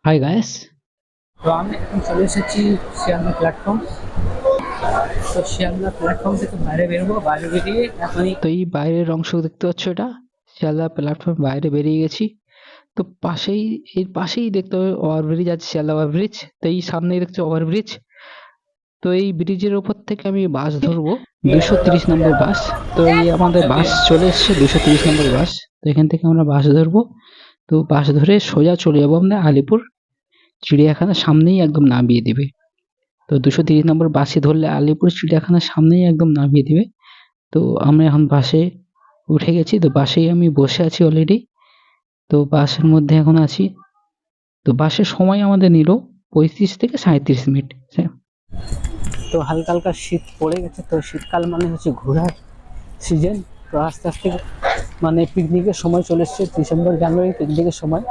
Hi guys. তো আমি এখন চলে এসেছি শিয়ালদা প্ল্যাটফর্ম। তো শিয়ালদা প্ল্যাটফর্ম থেকে বাইরে বেরোবো, বাইরে বেরিয়ে এখনই তো এই বাইরের অংশ দেখতে পাচ্ছ, এটা শিয়ালদা প্ল্যাটফর্ম বাইরে বেরিয়ে গেছি। তো পাশেই এর পাশেই দেখতে হবে ওভারব্রিজ আছে, শিয়ালদা ওভারব্রিজ। তো এই সামনেই দেখছো ওভারব্রিজ। তো এই ব্রিজের ওপর থেকে আমি বাস ধরবো, 230 নম্বর বাস। তো এই আমাদের বাস চলে এসছে, 230 নম্বর বাস। তো এখান থেকে আমরা বাস ধরবো। তো বাস ধরে সোজা চলে যাবো আমরা আলিপুর চিড়িয়াখানার সামনেই একদম নামিয়ে দিবে। তো 230 নম্বর বাসে ধরলে আলিপুর চিড়িয়াখানার সামনেই একদম নামিয়ে দিবে। তো আমরা এখন বাসে উঠে গেছি। তো বাসেই আমি বসে আছি অলরেডি। তো বাসের মধ্যে এখন আছি। তো বাসের সময় আমাদের নিল 35 থেকে 37 মিনিট। তো হালকা হালকা শীত পড়ে গেছে। তো শীতকাল মানে হচ্ছে ঘোরার সিজন। তো আস্তে আস্তে মানে পিকনিকের সময় চলে এসছে, ডিসেম্বর জানুয়ারি পিকনিকের সময়।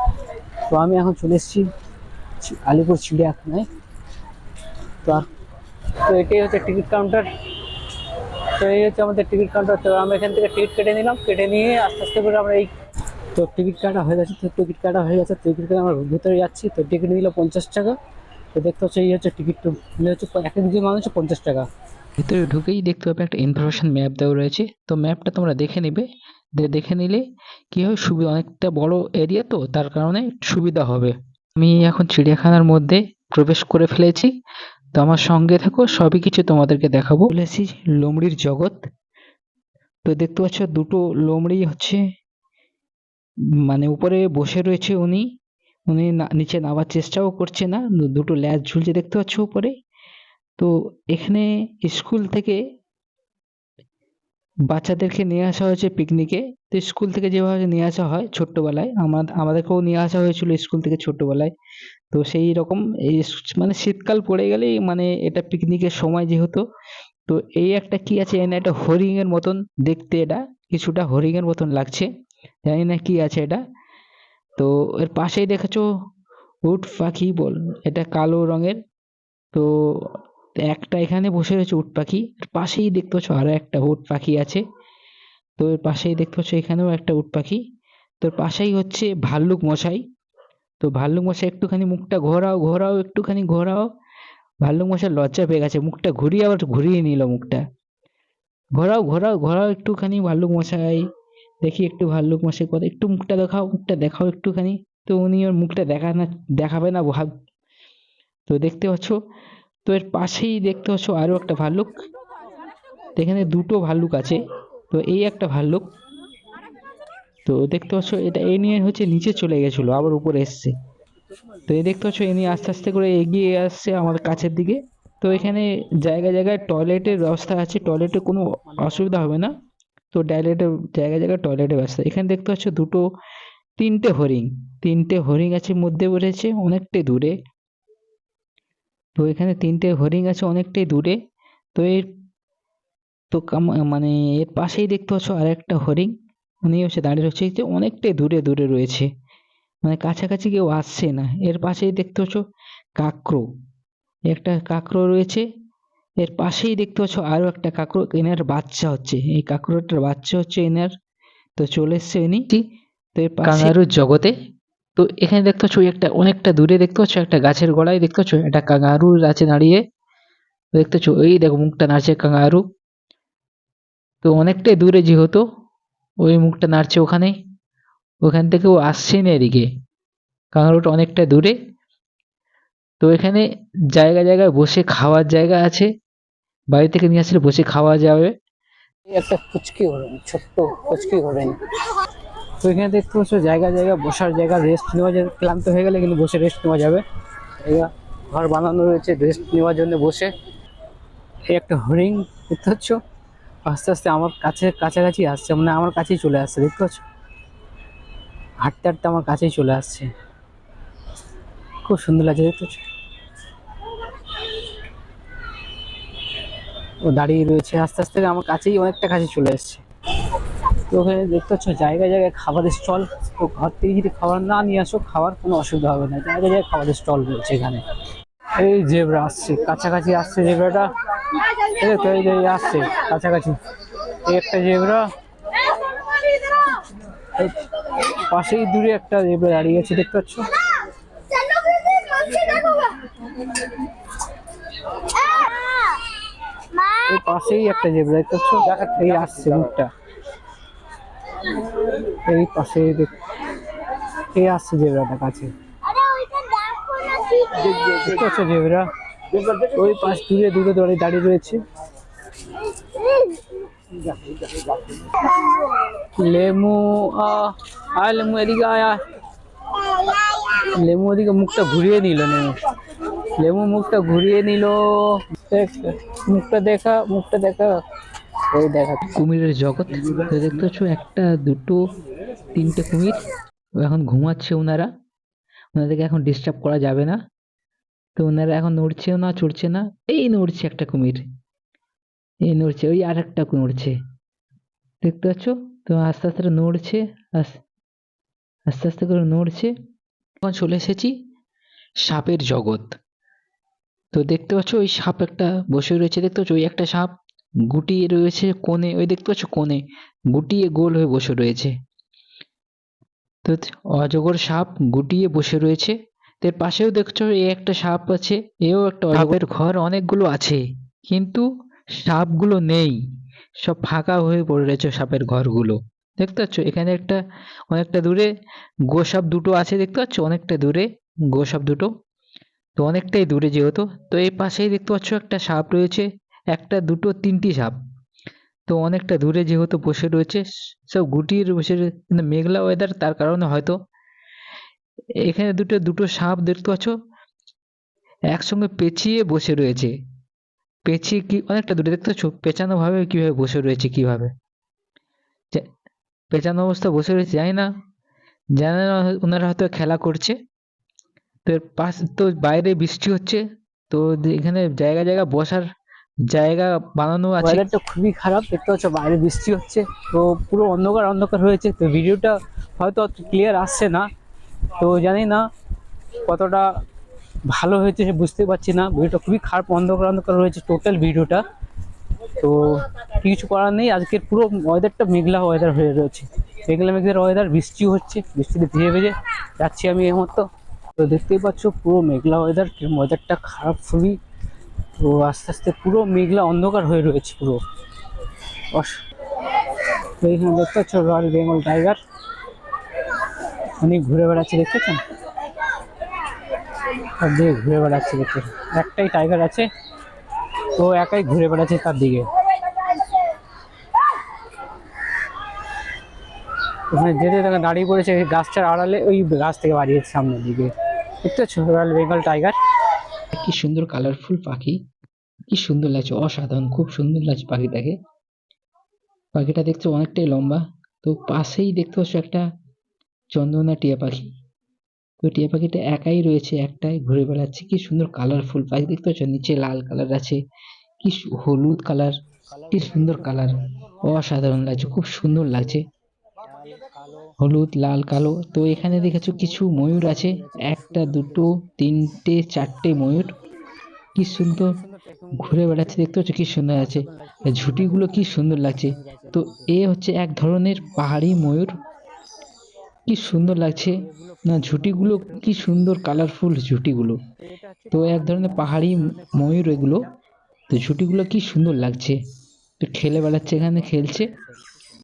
তো আমি এখন চলে এসেছি আলিপুর চিড়িয়াখানায়। তো তো এটাই হচ্ছে টিকিট কাউন্টার। তো এই হচ্ছে আমাদের টিকিট কাউন্টার। তো আমরা এখান থেকে টিকিট কেটে নিলাম, কেটে নিয়ে আস্তে আস্তে করে আমরা এই তো টিকিট কাটা হয়ে গেছে। টিকিট কেটে আমরা ভিতরে যাচ্ছি। তো টিকিট নিল 50 টাকা। তো দেখতে হচ্ছে এই হচ্ছে টিকিট হচ্ছে এক একজন মানুষের 50 টাকা। ভিতরে ঢুকেই দেখতে পাবে একটা ইনফরমেশন ম্যাপ দেওয়া রয়েছে। তো ম্যাপটা তোমরা দেখে নিবে। দেখে নিলে কি হয়, সুবিধা, অনেকটা বড় এরিয়া তো তার কারণে সুবিধা হবে। আমি এখন চিড়িয়াখানার মধ্যে প্রবেশ করে ফেলেছি। তো আমার সঙ্গে থাকো, সবই কিছু তোমাদেরকে দেখাবো। চলে এসেছি লোমড়ির জগৎ। তো দেখতে পাচ্ছ দুটো লোমড়ি হচ্ছে, মানে উপরে বসে রয়েছে উনি। উনি নিচে নামার চেষ্টাও করছে না, দুটো ল্যাজ ঝুলছে দেখতে পাচ্ছ উপরে। তো এখানে স্কুল থেকে বাচ্চাদেরকে নিয়ে আসা হয়েছে পিকনিকে। তো স্কুল থেকে যেভাবে নিয়ে আসা হয় ছোট্টবেলায়, আমাদেরকেও নিয়ে আসা হয়েছিল স্কুল থেকে ছোট্টবেলায়। তো সেই রকম এই মানে শীতকাল পড়ে গেলেই মানে এটা পিকনিকের সময় যেহেতু। তো এই একটা কি আছে এখানে, একটা হরিণ এর মতন দেখতে, এটা কিছুটা হরিণ এর মতন লাগছে, জানি না কি আছে এটা। তো এর পাশেই দেখেছো উট পাখি বল, এটা কালো রঙের। তো একটা এখানে বসে রয়েছে উট পাখি, এর পাশেই দেখতে পাচ্ছ আরো একটা উট পাখি আছে। তো এর পাশেই দেখতে পাচ্ছ এখানেও একটা উট পাখি। তোর পাশেই হচ্ছে ভাল্লুক মশাই। তো ভাল্লুক মশাই একটুখানি মুখটা ঘোরাও ঘোরাও, একটুখানি ঘোরাও। ভাল্লুক মশাই লজ্জা পেয়ে গেছে, মুখটা ঘুরিয়ে আবার ঘুরিয়ে নিল মুখটা। ঘোরাও ঘোরাও ঘোরাও একটুখানি ভাল্লুক মশাই। দেখি একটু ভাল্লুক মশাই কথা, একটু মুখটা দেখাও, মুখটা দেখাও একটুখানি। তো উনি ওর মুখটা দেখাবে না ভাব। তো দেখতে পাচ্ছ, তো এর পাশেই দেখতে পাচ্ছ আরো একটা ভাল্লুক। তো এখানে দুটো ভাল্লুক আছে। তো এই একটা ভাল্লুক। তো দেখতে পাচ্ছ এটা এ নিয়ে হচ্ছে নিচে চলে গেছিল, আবার উপরে এসছে। তো এই দেখতে পাচ্ছ এ নিয়ে আস্তে আস্তে করে এগিয়ে আসছে আমাদের কাছের দিকে। তো এখানে জায়গায় জায়গায় টয়লেটের ব্যবস্থা আছে, টয়লেটে কোনো অসুবিধা হবে না। তো জায়গায় জায়গায় টয়লেটের ব্যবস্থা। এখানে দেখতে পাচ্ছ তিনটে হরিণ। তিনটে হরিণ আছে, মধ্যে বসেছে অনেকটাই দূরে। তো এখানে তিনটে হরিণ আছে অনেকটাই দূরে। তো এর তো মানে এর পাশেই দেখতে পাচ্ছ আর একটা হরিণ। উনি হচ্ছে দাঁড়িয়ে রয়েছে, যে অনেকটাই দূরে দূরে রয়েছে, মানে কাছাকাছি কেউ আসছে না। এর পাশেই দেখতে পাচ্ছ কাঁকড়ো, একটা কাঁকড়ো রয়েছে। এর পাশেই দেখতে পাচ্ছ আরো একটা কাঁকড়ো, এনার বাচ্চা হচ্ছে, এই কাঁকড়োটার বাচ্চা হচ্ছে এনার। তো চলে এসছে ইনি। তো এর পাশে কাঙ্গারুর জগতে। তো এখানে দেখতে পাচ্ছ একটা অনেকটা দূরে দেখতে পাচ্ছ একটা গাছের গোড়ায় দেখতে পাচ্ছ একটা কাঙ্গারু আছে দাঁড়িয়ে। দেখতে পাচ্ছ ওই দেখো মুখটা নাড়ছে কাঙ্গারু। তো অনেকটাই দূরে যেহেতু ওই মুখটা নাড়ছে ওখানে, ওখান থেকে ও আসছে না এদিকে, কাঙ্গারুটা অনেকটা দূরে। তো এখানে জায়গা জায়গায় বসে খাওয়ার জায়গা আছে, বাড়ি থেকে নিয়ে আসলে বসে খাওয়া যাবে। এই একটা পুচকি হরিণ, ছোট্ট পুচকি হরিণ। তো এখানে দেখতে পাচ্ছ জায়গা জায়গা বসার জায়গা, রেস্ট নেওয়া যায়, ক্লান্ত হয়ে গেলে কিন্তু বসে রেস্ট নেওয়া যাবে। জায়গা ঘর বানানো রয়েছে রেস্ট নেওয়ার জন্য বসে। এই একটা হরিণ দেখতে পাচ্ছ আস্তে আস্তে আমার কাছাকাছি আসছে, মানে আমার কাছেই চলে আসছে দেখতে পাচ্ছ। হাঁটতে হাঁটতে আমার কাছেই চলে আসছে, খুব সুন্দর লাগছে দেখতে পাচ্ছ। ও দাঁড়িয়ে রয়েছে, আস্তে আস্তে আমার কাছেই অনেকটা কাছে চলে এসছে। তো ওখানে দেখতে পাচ্ছ জায়গায় জায়গায় খাবারের স্টল। তো ঘর থেকে যদি খাবার না নিয়ে আসো, খাওয়ার কোনো অসুবিধা হবে না, জায়গায় জায়গায় খাবারের স্টল রয়েছে এখানে। এই জেব্রা আসছে, কাছাকাছি আসছে জেব্রাটা। এই তো এই যে আসছে কাছাকাছি, এই একটা জেব্রা। পাশেই দূরে একটা জেব্রা দাঁড়িয়ে আছে দেখতে পাচ্ছ। পাশেই একটা জেব্রা দেখতে পাচ্ছ, এই আসছে মুখটা, এই পাশে এই আসছে জেব্রাটা কাছে, দেখতে পাচ্ছ জেব্রা ওই পাশ দূরে দূরে দাঁড়িয়ে রয়েছে। লেমু আয় লেমু এদিকে আয়, লেমু ওদিকে মুখটা ঘুরিয়ে নিল, লেমু মুখটা ঘুরিয়ে নিল, মুখটা দেখা, মুখটা দেখা, ওই দেখা কুমিরের জগৎ। তো দেখতে পাচ্ছ একটা দুটো তিনটে কুমির, এখন ঘুমাচ্ছে ওনারা, ওনাদেরকে এখন ডিস্টার্ব করা যাবে না। তো ওনারা এখন নড়ছেও না চড়ছে না, এই নড়ছে একটা কুমির, এই নড়ছে, ওই আর একটা নড়ছে, দেখতে পাচ্ছ? তো আস্তে আস্তে নড়ছে, আস্তে আস্তে করে নড়ছে। এখন চলে এসেছি সাপের জগৎ। তো দেখতে পাচ্ছ ওই সাপ একটা বসে রয়েছে, দেখতে পাচ্ছ ওই একটা সাপ গুটিয়ে রয়েছে কোণে, ওই দেখতে পাচ্ছ কোণে গুটিয়ে গোল হয়ে বসে রয়েছে। তো অজগর সাপ গুটিয়ে বসে রয়েছে। এর পাশেও দেখছো এই একটা সাপ আছে, এও একটা সাপের ঘর অনেকগুলো আছে, কিন্তু সাপগুলো নেই, সব ফাঁকা হয়ে পড়ে রয়েছে সাপের ঘরগুলো। দেখতে পাচ্ছ এখানে একটা অনেকটা দূরে গোসাপ দুটো আছে, দেখতে পাচ্ছ অনেকটা দূরে গোসাপ দুটো, তো অনেকটাই দূরে যেহেতু। তো এই পাশেই দেখতে পাচ্ছ একটা সাপ রয়েছে, একটা দুটো তিনটি সাপ, তো অনেকটা দূরে যেহেতু বসে রয়েছে, সব গুটিয়ে বসে কিন্তু মেঘলা ওয়েদার, তার কারণে হয়তো এখানে দুটো সাপ দেখতে পাচ্ছ একসঙ্গে পেঁচিয়ে বসে রয়েছে, পেঁচিয়ে কি অনেকটা দূরে দেখতে পাচ্ছ পেঁচানো ভাবে কিভাবে বসে রয়েছে, কিভাবে পেঁচানো অবস্থা বসে রয়েছে, জানি না ওনারা হয়তো খেলা করছে। তো এর পাশ তো বাইরে বৃষ্টি হচ্ছে, তো এখানে জায়গা জায়গা বসার জায়গা বানানো আছে। ওয়েদারটা খুবই খারাপ, দেখতে পাচ্ছ বাইরে বৃষ্টি হচ্ছে, তো পুরো অন্ধকার অন্ধকার হয়েছে, তো ভিডিওটা হয়তো অত ক্লিয়ার আসছে না, তো জানি না কতটা ভালো হয়েছে সে বুঝতে পারছি না, ভিডিওটা খুবই খারাপ, অন্ধকার অন্ধকার হয়েছে টোটাল ভিডিওটা। তো কিছু করার নেই, আজকের পুরো ওয়েদারটা মেঘলা ওয়েদার হয়ে রয়েছে, মেঘলা মেঘলার ওয়েদার, বৃষ্টি হচ্ছে, বৃষ্টিতে ভিজে ভিজে যাচ্ছি আমি এই মুহূর্তে। তো দেখতেই পাচ্ছ পুরো মেঘলা ওয়েদার, ওয়েদারটা খারাপ খুবই, তো আস্তে আস্তে পুরো মেঘলা অন্ধকার হয়ে রয়েছে পুরো। তো এইখানে দেখতে পাচ্ছ রয়্যাল বেঙ্গল টাইগার অনেক ঘুরে বেড়াচ্ছে, দেখতেছেন তার দিকে ঘুরে বেড়াচ্ছে, দেখতে একটাই টাইগার আছে, তো একাই ঘুরে বেড়াচ্ছে তার দিকে। ওখানে যেতে তাকে দাঁড়িয়ে পড়েছে গাছটার আড়ালে, ওই গাছ থেকে বাড়িয়েছে সামনের দিকে, দেখতে পাচ্ছ রয়্যাল বেঙ্গল টাইগার। কি সুন্দর কালারফুল পাখি, কি সুন্দর লাগছে, অসাধারণ, খুব সুন্দর লাগছে পাখিটাকে। পাখিটা দেখছো অনেকটাই লম্বা। তো পাশেই দেখতে পাচ্ছ একটা চন্দনা টিয়া পাখি, তো টিয়া পাখিটা একাই রয়েছে, একটাই ঘুরে বেড়াচ্ছে, কি সুন্দর কালারফুল পাখি, দেখতে পাচ্ছ নিচে লাল কালার আছে, কি হলুদ কালার, কি সুন্দর কালার, অসাধারণ লাগছে, খুব সুন্দর লাগছে, হলুদ লাল কালো। তো এখানে দেখেছো কিছু ময়ূর আছে, একটা দুটো তিনটে চারটে ময়ূর, কি সুন্দর ঘুরে বেড়াচ্ছে, দেখতে পাচ্ছ কি সুন্দর আছে, ঝুঁটিগুলো কি সুন্দর লাগছে। তো এ হচ্ছে এক ধরনের পাহাড়ি ময়ূর, কি সুন্দর লাগছে না, ঝুঁটিগুলো কি সুন্দর কালারফুল ঝুঁটিগুলো, তো এক ধরনের পাহাড়ি ময়ূর এগুলো, তো ঝুঁটিগুলো কি সুন্দর লাগছে, তো খেলে বেড়াচ্ছে, এখানে খেলছে।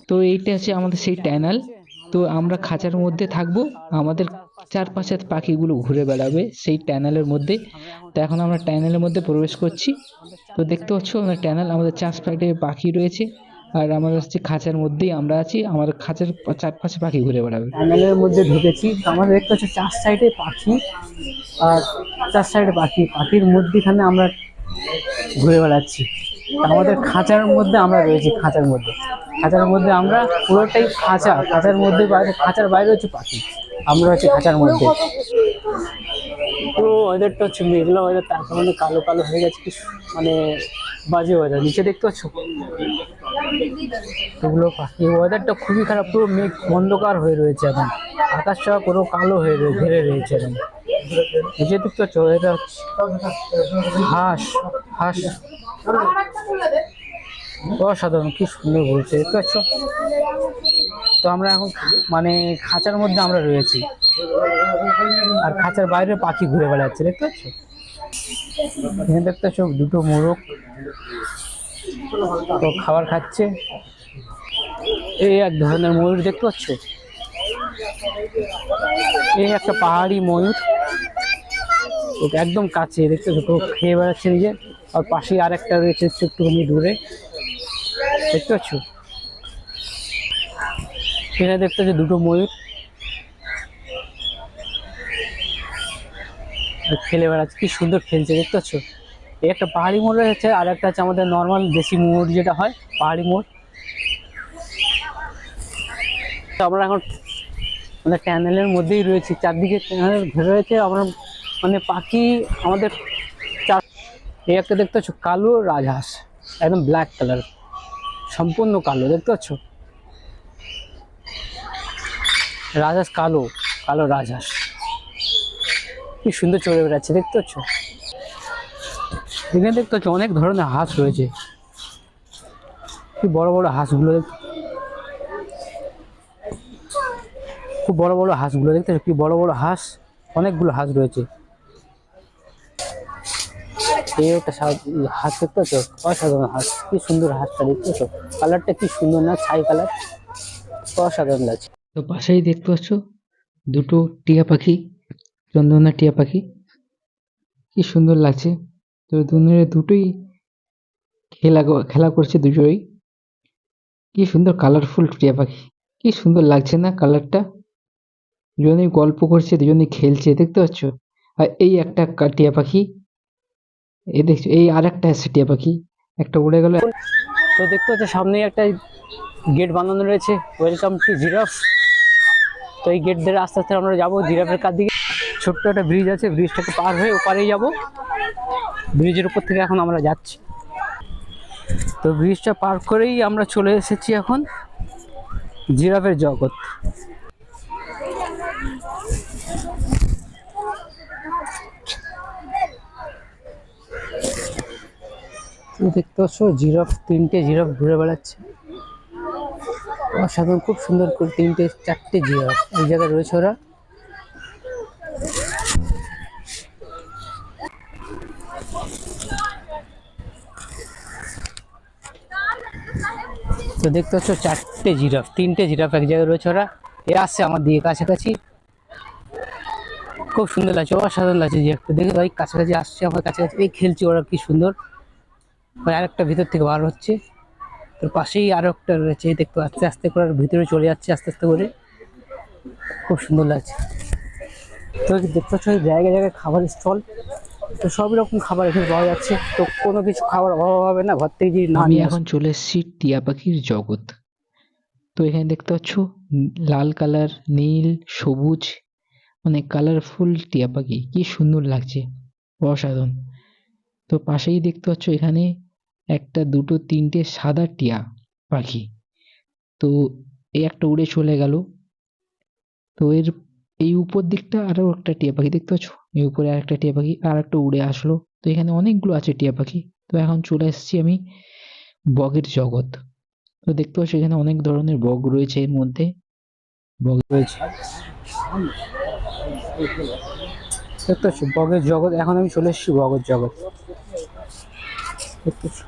তো এইটা হচ্ছে আমাদের সেই টানেল, তো আমরা খাঁচার মধ্যে থাকবো, আমাদের চারপাশের পাখিগুলো ঘুরে বেড়াবে সেই টানেলের মধ্যে। তো এখন আমরা টানেলের মধ্যে প্রবেশ করছি, তো দেখতে পাচ্ছ আমরা টানেল, আমাদের চার সাইডে পাখি রয়েছে, আর আমার হচ্ছে খাঁচার মধ্যেই আমরা আছি, আমার খাঁচার চারপাশে পাখি ঘুরে বেড়াবে। টানেলের মধ্যে ঢুকেছি, তো আমাদের দেখতে হচ্ছে চার সাইডে পাখি, আর চার সাইডে পাখি, পাখির মধ্যেখানে আমরা ঘুরে বেড়াচ্ছি, আমাদের খাঁচার মধ্যে আমরা রয়েছি, খাঁচার মধ্যে, খাঁচার মধ্যে আমরা পুরোটাই খাঁচা, খাঁচার মধ্যে বাইরে, খাঁচার বাইরে হচ্ছে পাখি, আমরা হচ্ছে খাঁচার মধ্যে। পুরো ওয়েদারটা হচ্ছে মেঘলা ওয়েদার, তার কারণে কালো কালো হয়ে গেছে, কি মানে বাজে ওয়েদার, নিচে দেখতে পাচ্ছ ওগুলো পাখি, ওয়েদারটা খুবই খারাপ, পুরো মেঘ অন্ধকার হয়ে রয়েছে এখন, আকাশটা পুরো কালো হয়ে ঘিরে রয়েছে এখন, নিচে দেখতে পাচ্ছ এটা হচ্ছে হাঁস, হাঁস অসাধারণ, কি সুন্দর বলছে, দেখতে পাচ্ছ। তো আমরা এখন মানে খাঁচার মধ্যে আমরা রয়েছি, আর খাঁচার বাইরে পাখি ঘুরে বেড়াচ্ছে, দেখতে পাচ্ছ, এখানে দেখতে পাচ্ছ দুটো মোরগ, তো খাবার খাচ্ছে। এই এক ধরনের ময়ূর দেখতে পাচ্ছ, এই একটা পাহাড়ি ময়ূর, ওটা একদম কাছে দেখতে পাচ্ছ, তো খেয়ে বেড়াচ্ছে নিজে। আর পাশে আর একটা রয়েছে একটুখানি দূরে, দেখতে পাচ্ছ। এখানে দেখতে পাচ্ছ দুটো ময়ূর খেলে বেড়াচ্ছে, কি সুন্দর খেলছে দেখতে পাচ্ছ। এই একটা পাহাড়ি মোড় রয়েছে, আর একটা আছে আমাদের নর্মাল দেশি মোড় যেটা হয় পাহাড়ি মোড়। তো আমরা এখন মানে ট্যানেলের মধ্যেই রয়েছি, চারদিকে ট্যানেল ঘেরে রয়েছে। আমরা মানে পাখি আমাদের এই একটা দেখতে পাচ্ছ কালো রাজহাঁস, একদম ব্ল্যাক কালার, সম্পূর্ণ কালো দেখতে পাচ্ছ। রাজহাঁস কালো, কালো রাজহাঁস কি সুন্দর চড়ে বেড়াচ্ছে দেখতে পাচ্ছ। এখানে দেখতে পাচ্ছ অনেক ধরনের হাঁস রয়েছে, কি বড় বড় হাঁসগুলো খুব বড় বড় হাঁসগুলো দেখতে পাচ্ছ, কি বড় বড় হাঁস, অনেকগুলো হাঁস রয়েছে। এই একটা হাঁস দেখতে পাচ্ছ, অসাধারণ হাঁস, কি সুন্দর হাঁসটা দেখতে পাচ্ছ, কালারটা কি সুন্দর না, ছাই কালার, অসাধারণ লাগছে। তো পাশেই দেখতে পাচ্ছ দুটো টিয়া পাখি, চন্দ্রনা টিয়া পাখি, কি সুন্দর লাগছে। তো দুটোই খেলা করছে দুজনেই, কি সুন্দর কালারফুল টিয়া পাখি, কি সুন্দর লাগছে না কালারটা। দুজনেই গল্প করছে, দুজনেই খেলছে দেখতে পাচ্ছ। আর এই একটা টিয়া পাখি, এই দেখছো, এই আর একটা আছে টিয়া পাখি, একটা উড়ে গেল। তো দেখতে পাচ্ছ সামনে একটা গেট বানানো রয়েছে, ওয়েলকাম টু জিরাফ। তো এই গেট ধরে আস্তে আস্তে আমরা যাবো জিরাফের কাছ দিকে। ছোট্ট একটা ব্রিজ আছে, ব্রিজটাকে পার হয়ে ওপারেই যাবো। ব্রিজের উপর থেকে এখন আমরা যাচ্ছি। তো ব্রিজটা পার করেই আমরা চলে এসেছি এখন জিরাফের জগৎ। দেখতে পাচ্ছ জিরাফ, তিনটে জিরাফ ঘুরে বেড়াচ্ছে, অসাধারণ, খুব সুন্দর করে চারটে জিরাফ এই জায়গায় রয়েছে ওরা। তো দেখতে পাচ্ছ চারটে জিরাফ, তিনটে জিরাফ এক জায়গায় রয়েছে ওরা, এ আসছে আমার দিকে কাছাকাছি, খুব সুন্দর লাগছে, অসাধারণ লাগছে। জিরাফটা দেখে ভাই কাছাকাছি আসছে, আমার কাছাকাছি এই খেলছে ওরা, কি সুন্দর। আর একটা ভিতর থেকে বার হচ্ছে, তোর পাশেই আরো একটা রয়েছে, দেখতে আস্তে আস্তে করে ভিতরে চলে যাচ্ছে, আস্তে আস্তে করে, খুব সুন্দর লাগছে। তো দেখতে পাচ্ছ জায়গায় জায়গায় খাবার স্টল, তো সব রকম খাবার এখানে পাওয়া যাচ্ছে, তো কোনো কিছু খাবার অভাব হবে না ঘর থেকে যদি না আমি নিয়ে এখন চলে এসেছি টিয়া পাখির জগৎ। তো এখানে দেখতে পাচ্ছ লাল কালার, নীল, সবুজ, মানে কালারফুল টিয়া পাখি, কি সুন্দর লাগছে, অসাধারণ। তো পাশেই দেখতে পাচ্ছ এখানে একটা, দুটো, তিনটে সাদা টিয়া পাখি। তো এই একটা উড়ে চলে গেল। তো এই উপর দিকটা আরো একটা টিয়া পাখি দেখতে পাচ্ছ, এই উপরে আর একটা টিয়া পাখি, আর একটা উড়ে আসলো। তো এখানে অনেকগুলো আছে টিয়া পাখি। তো এখন চলে এসেছি আমি বগের জগৎ। তো দেখতে পাচ্ছ এখানে অনেক ধরনের বগ রয়েছে, এর মধ্যে বগ রয়েছে, দেখতে পাচ্ছ বগের জগৎ। এখন আমি চলে এসেছি বগের জগৎ, দেখতে পাচ্ছ।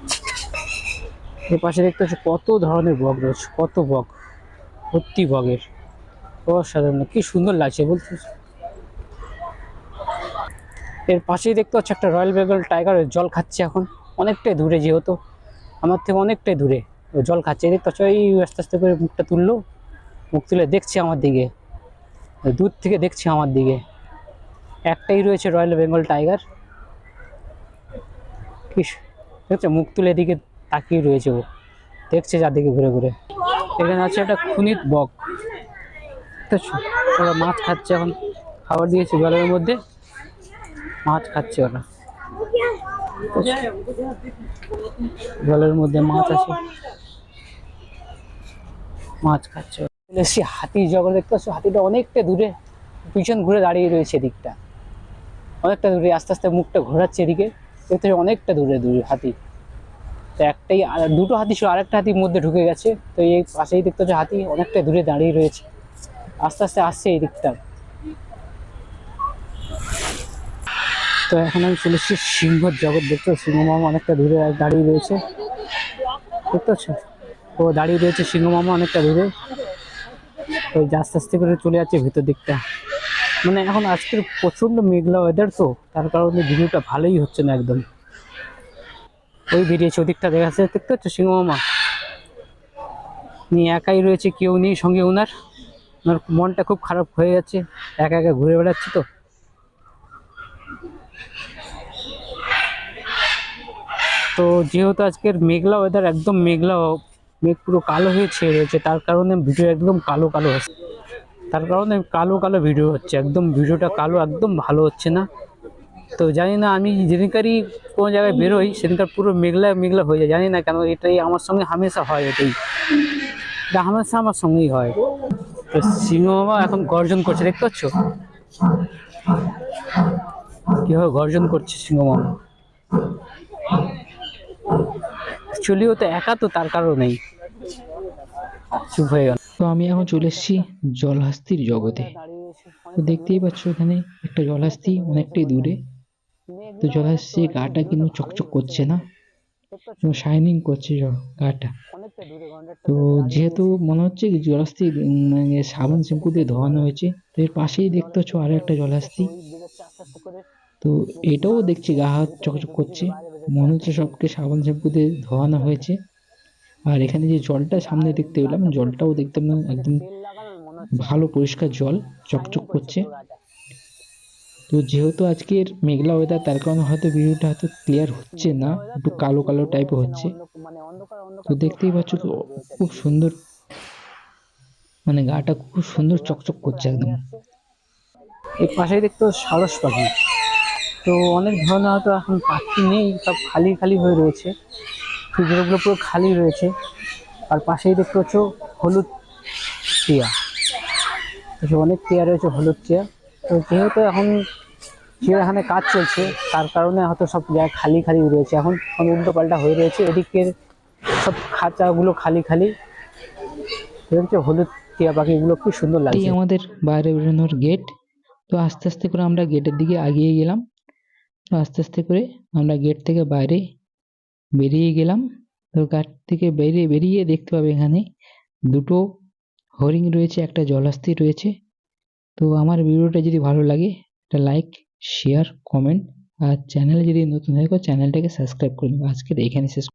এর পাশে দেখতে পাচ্ছ কত ধরনের বগ রয়েছে, কত বগ, ভর্তি বগের, অসাধারণ, কি সুন্দর লাগছে বলতে। এর পাশেই দেখতে পাচ্ছ একটা রয়্যাল বেঙ্গল টাইগার জল খাচ্ছে এখন, অনেকটাই দূরে, যেহেতু আমার থেকে অনেকটাই দূরে জল খাচ্ছে। দেখতে পাচ্ছ এই আস্তে আস্তে করে মুখটা তুললো, মুখ তুলে দেখছে আমার দিকে, দূর থেকে দেখছে আমার দিকে। একটাই রয়েছে রয়্যাল বেঙ্গল টাইগার, কি দেখছো মুখ তুলে এদিকে তাকিয়ে রয়েছে, ও দেখছে চারদিকে ঘুরে ঘুরে। এখানে আছে একটা খুনিত বক, দেখছো ওরা মাছ খাচ্ছে, এখন খাবার দিয়েছে জলের মধ্যে, মাছ খাচ্ছে ওরা, জলের মধ্যে মাছ আছে, মাছ খাচ্ছে। এসছি হাতির জগৎ, দেখতে পাচ্ছ হাতিটা অনেকটা দূরে, পিছন ঘুরে দাঁড়িয়ে রয়েছে এদিকটা, অনেকটা দূরে, আস্তে আস্তে মুখটা ঘোরাচ্ছে এদিকে, দেখতে অনেকটা দূরে দূরে হাতি। তো একটাই, দুটো হাতি ছিল, আরেকটা হাতির মধ্যে ঢুকে গেছে। তো এই পাশেই দেখতে হচ্ছে হাতি অনেকটা দূরে দাঁড়িয়ে রয়েছে, আস্তে আস্তে আসছে এই দিকটা। তো এখন আমি চলে এসেছি সিংহর জগৎ, দেখতে সিংহ মামা অনেকটা দূরে দাঁড়িয়ে রয়েছে, দেখতে পাচ্ছ? ও দাঁড়িয়ে রয়েছে সিংহ মামা অনেকটা দূরে, ওই যে আস্তে আস্তে করে চলে যাচ্ছে ভিতর দিকটা। মানে এখন আজকের প্রচন্ড মেঘলা ওয়েদার, তো তার কারণে ভিডিওটা ভালোই হচ্ছে না একদম। ওই বেরিয়েছে ওদিকটা দেখা যাচ্ছে, দেখতে পাচ্ছ সিংহ মামা নিয়ে একাই রয়েছে, কেউ নেই সঙ্গে ওনার। ওনার মনটা খুব খারাপ হয়ে যাচ্ছে, একা একা ঘুরে বেড়াচ্ছে। তো যেহেতু আজকের মেঘলা ওয়েদার, একদম মেঘলা, মেঘ পুরো কালো হয়ে ছেয়ে রয়েছে, তার কারণে ভিডিও একদম কালো কালো হচ্ছে। তার কারণে কালো কালো ভিডিও হচ্ছে, একদম ভিডিওটা কালো, একদম ভালো হচ্ছে না। তো জানি না, আমি যেদিনকারই কোনো জায়গায় বেরোই সেদিনকার পুরো মেঘলা মেঘলা হয়ে যায়, জানি না কেন। এটাই আমার সঙ্গে হামেশা হয়, এটা হামেশা আমার সঙ্গেই হয়। তো সিংহ মামা এখন গর্জন করছে, দেখতে পাচ্ছ কিভাবে গর্জন করছে সিংহ মামা। অ্যাকচুয়ালি ও তো একা, তো তার কারণেই চুপ হয়ে গেল। তো আমি এখন চলে এসেছি জলহস্তির জগতে। তো দেখতেই পাচ্ছ এখানে একটা জলহস্তি অনেকটাই দূরে। তো জলহস্তির গাটা কিন্তু চকচক করছে না, শাইনিং করছে গাটা। তো যেহেতু মনে হচ্ছে কি জলহস্তি মানে সাবান শ্যাম্পু দিয়ে ধোয়ানো হয়েছে, তো এর পাশেই দেখতে পাচ্ছ আরো একটা জলহস্তি। তো এটাও দেখছি গা হাত চকচক করছে, মনে হচ্ছে সবকে সাবান শ্যাম্পু দিয়ে ধোয়ানো হয়েছে। আর এখানে যে জলটা সামনে দেখতে পেলাম, জলটাও দেখতে পেলাম একদম ভালো পরিষ্কার জল, চকচক করছে। তো যেহেতু আজকের মেঘলা ওয়েদার, তার কারণে হয়তো ভিডিওটা হয়তো ক্লিয়ার হচ্ছে না, একটু কালো কালো টাইপের হচ্ছে। তো দেখতেই পাচ্ছ খুব সুন্দর, মানে গাটা খুব সুন্দর চকচক করছে একদম। এই পাশেই দেখতে সারস পাখি। তো অনেক ধরনের হয়তো এখন পাখি নেই, সব খালি খালি হয়ে রয়েছে, পিঁজরাগুলো পুরো খালি রয়েছে। আর পাশেই দেখতে পাচ্ছ হলুদ টিয়া, তো অনেক টিয়া রয়েছে, হলুদ টিয়া। তো যেহেতু এখন চিড়িয়াখানে কাজ চলছে, তার কারণে হয়তো সব জায়গা খালি খালি রয়েছে, এখন উল্টো পাল্টা হয়ে রয়েছে, এদিকের সব খাঁচাগুলো খালি খালি। দেখছো হলুদ টিয়া পাখিগুলো খুব সুন্দর এই লাগছে। আমাদের বাইরে বেরোনোর গেট। তো আস্তে আস্তে করে আমরা গেটের দিকে এগিয়ে গেলাম। তো আস্তে আস্তে করে আমরা গেট থেকে বাইরে বেরিয়ে গেলাম। তো গেট থেকে বেরিয়ে বেরিয়ে দেখতে পাবে এখানে দুটো হরিণ রয়েছে, একটা জলহস্তি রয়েছে। তো আমার ভিডিওটা যদি ভালো লাগে একটা লাইক, শেয়ার, কমেন্ট, আর চ্যানেলে যদি নতুন হয় চ্যানেলটাকে সাবস্ক্রাইব করে নেবে। আজকের এইখানে শেষ।